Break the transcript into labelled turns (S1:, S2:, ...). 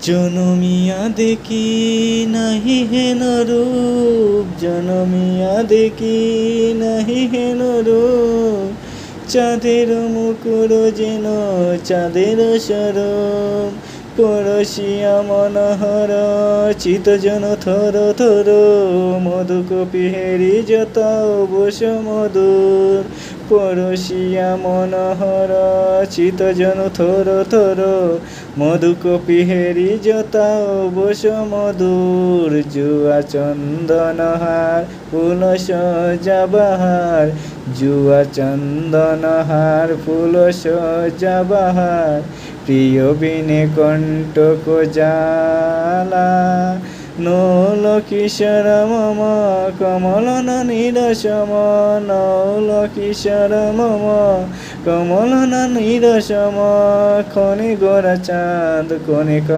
S1: জনমিয়া দেখি নাহি হেন রূপ, জনমিয়া দেখি নাহি হেন রূপ। চাঁদের মুকুর যেন চাঁদের স্বরূপ, পরশিয়া মনোহর চিত জন থর থর। মধুকপি হেরি যতা বস মধুর, পরশিয়া মনোহর চিত জন থর থর। মধুকপি হেরি যতা বস মধুর, জুয়া চন্দনহার ফুল সজাবাহার, জুয়া চন্দনহার ফুল সজাবাহার। প্রিয় বিনে কণ্টক জ্বালা, নৌল কিশোর মম কমলন নিরসম। নৌল কিশোর মম কমলন নিরসম। ক্ষণে গোরা চাঁদ ক্ষণে